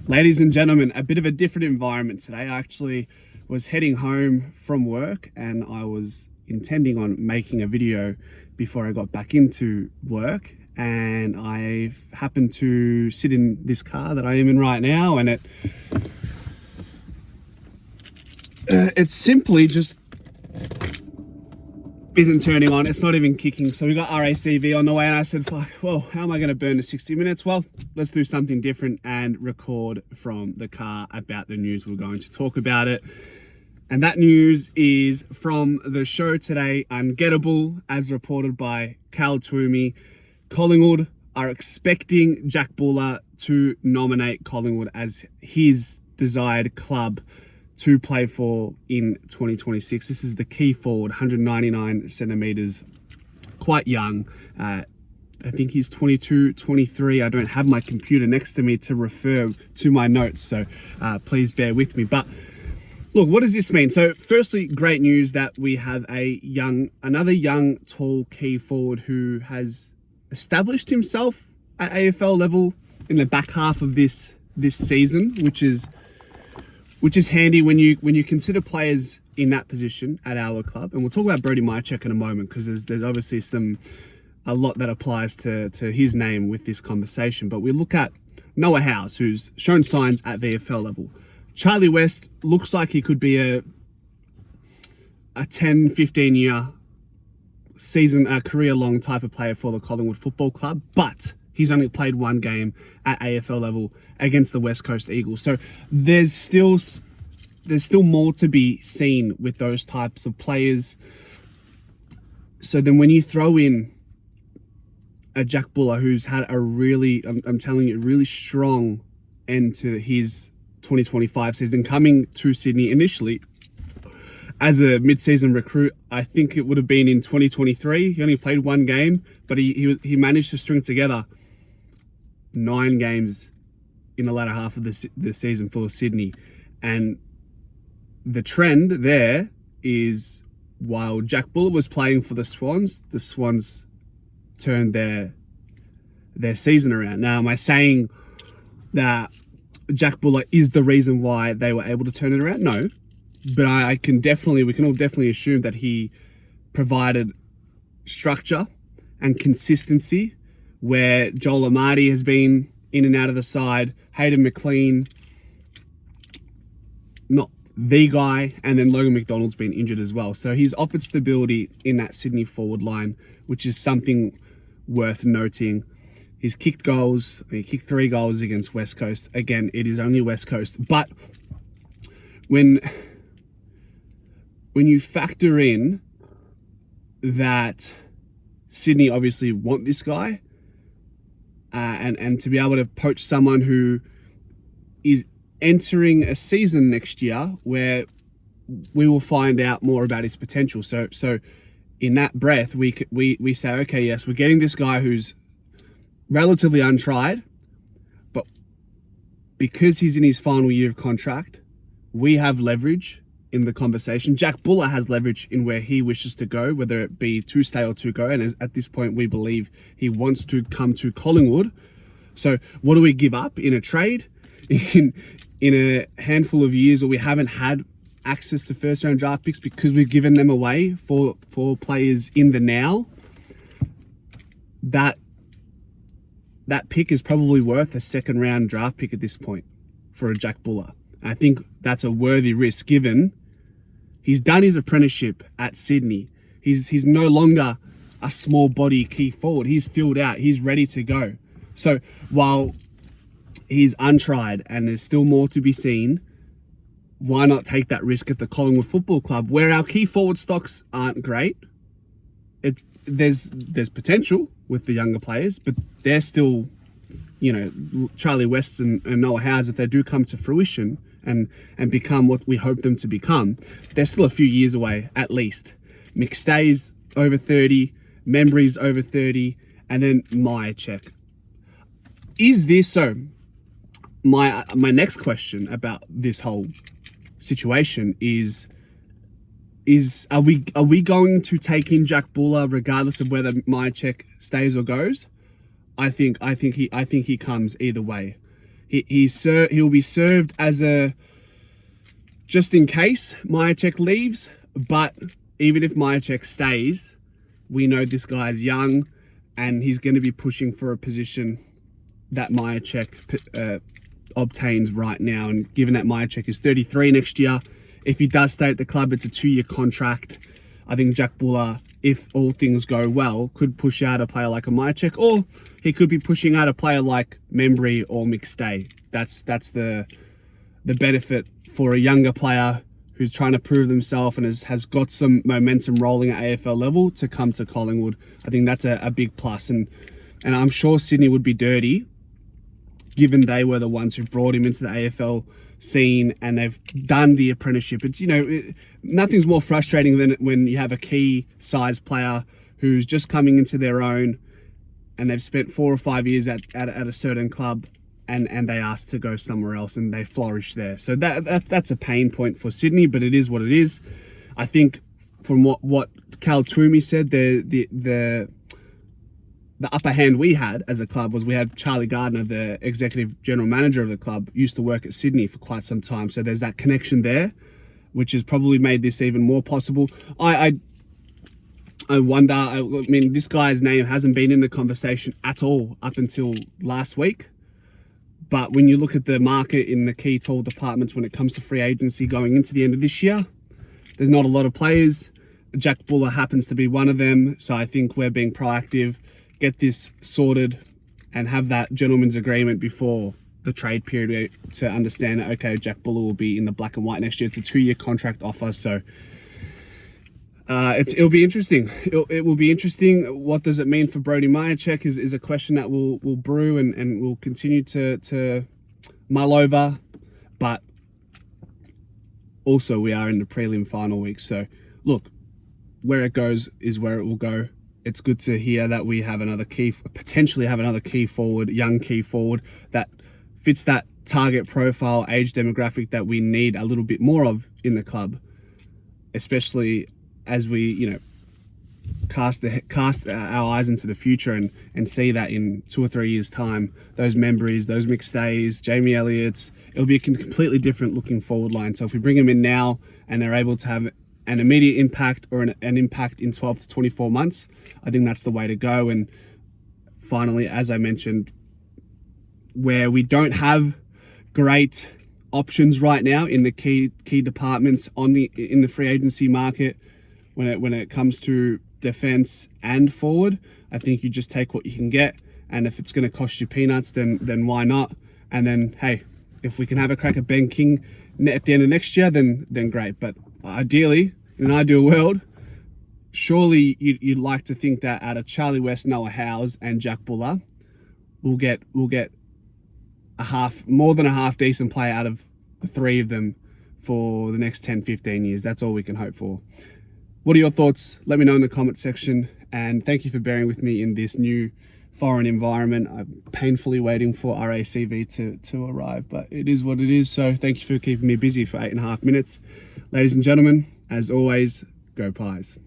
Ladies and gentlemen, a bit of a different environment today. I actually was heading home from work and I was intending on making a video before I got back into work, and I happened to sit in this car that I am in right now, and it simply just isn't turning on. It's not even kicking. So we got RACV on the way, and I said, fuck, well, how am I going to burn the 60 minutes? Well, let's do something different and record from the car about the news. We're going to talk about it. And that news is from the show today, Ungettable, as reported by Cal Twomey. Collingwood are expecting Jack Buller to nominate Collingwood as his desired club to play for in 2026. This is the key forward, 199 centimeters, quite young. I think he's 22, 23. I don't have my computer next to me to refer to my notes, so please bear with me. But look, what does this mean? So firstly, great news that we have another young, tall key forward who has established himself at AFL level in the back half of this season, which is handy when you consider players in that position at our club. And we'll talk about Brody Mychek in a moment, because there's obviously a lot that applies to his name with this conversation. But we look at Noah House, who's shown signs at VFL level. Charlie West looks like he could be a 10, 15 year season, a career-long type of player for the Collingwood Football Club, but he's only played one game at AFL level against the West Coast Eagles. So there's still more to be seen with those types of players. So then when you throw in a Jack Buller who's had a really, I'm telling you, really strong end to his 2025 season, coming to Sydney initially as a mid-season recruit. I think it would have been in 2023. He only played one game, but he managed to string together 9 games in the latter half of the season for Sydney. And the trend there is, while Jack Buller was playing for the Swans turned their season around. Now, am I saying that Jack Buller is the reason why they were able to turn it around? No, but we can all definitely assume that he provided structure and consistency, where Joel Amati has been in and out of the side, Hayden McLean, not the guy, and then Logan McDonald's been injured as well. So he's offered stability in that Sydney forward line, which is something worth noting. He's kicked goals. He kicked 3 goals against West Coast. Again, it is only West Coast. But when you factor in that Sydney obviously want this guy, and to be able to poach someone who is entering a season next year where we will find out more about his potential. So in that breath, we say, okay, yes, we're getting this guy who's relatively untried, but because he's in his final year of contract, we have leverage in the conversation. Jack Buller has leverage in where he wishes to go, whether it be to stay or to go. And at this point, we believe he wants to come to Collingwood. So what do we give up in a trade in a handful of years where we haven't had access to first round draft picks because we've given them away for players in the now? That pick is probably worth a second round draft pick at this point for a Jack Buller. I think that's a worthy risk, given he's done his apprenticeship at Sydney. He's no longer a small body key forward. He's filled out. He's ready to go. So while he's untried and there's still more to be seen, why not take that risk at the Collingwood Football Club, where our key forward stocks aren't great? There's potential with the younger players, but they're still, Charlie West and Noah Howes, if they do come to fruition and become what we hope them to become, they're still a few years away at least. McStay's over 30, Membry's over 30, and then Mychek. Is this so? My next question about this whole situation is are we going to take in Jack Buller regardless of whether Mychek stays or goes? I think he comes either way. He'll be served as a just in case Myercheck leaves. But even if Myercheck stays, we know this guy's young, and he's going to be pushing for a position that Myercheck obtains right now. And given that Myercheck is 33 next year, if he does stay at the club, it's a 2-year contract. I think Jack Buller, if all things go well, could push out a player like a Myercheck, or he could be pushing out a player like Membry or McStay. That's the benefit for a younger player who's trying to prove themselves and has got some momentum rolling at AFL level to come to Collingwood. I think that's a big plus. And I'm sure Sydney would be dirty, given they were the ones who brought him into the AFL scene and they've done the apprenticeship. It's, nothing's more frustrating than when you have a key size player who's just coming into their own and they've spent 4 or 5 years at a certain club and they ask to go somewhere else and they flourish there. So that's a pain point for Sydney, but it is what it is. I think from what Cal Twomey said, the upper hand we had as a club was we had Charlie Gardner, the executive general manager of the club, used to work at Sydney for quite some time. So there's that connection there, which has probably made this even more possible. I wonder, I mean, this guy's name hasn't been in the conversation at all up until last week. But when you look at the market in the key tall departments when it comes to free agency going into the end of this year, there's not a lot of players. Jack Buller happens to be one of them. So I think we're being proactive, get this sorted and have that gentleman's agreement before the trade period to understand that, okay, Jack Buller will be in the black and white next year. It's a 2-year contract offer. So it'll be interesting. It will be interesting. What does it mean for Brody Myercheck is a question that will brew and will continue to mull over. But also we are in the prelim final week. So look, where it goes is where it will go. It's good to hear that we have potentially have another key forward, young key forward that fits that target profile, age demographic that we need a little bit more of in the club, especially as we, cast our eyes into the future and see that in 2 or 3 years' time, those Membrys, those McStays, Jamie Elliott's, it'll be a completely different looking forward line. So if we bring them in now and they're able to have an immediate impact or an impact in 12 to 24 months, I think that's the way to go. And finally, as I mentioned, where we don't have great options right now in the key departments in the free agency market, when it comes to defense and forward, I think you just take what you can get. And if it's going to cost you peanuts, then why not? And then, hey, if we can have a crack at Ben King at the end of next year, then great. But ideally, in an ideal world, surely you'd like to think that out of Charlie West, Noah Howes, and Jack Buller, we'll get more than a half decent play out of the 3 of them for the next 10, 15 years. That's all we can hope for. What are your thoughts? Let me know in the comment section. And thank you for bearing with me in this new foreign environment. I'm painfully waiting for RACV to arrive, but it is what it is. So thank you for keeping me busy for 8.5 minutes. Ladies and gentlemen, as always, go Pies.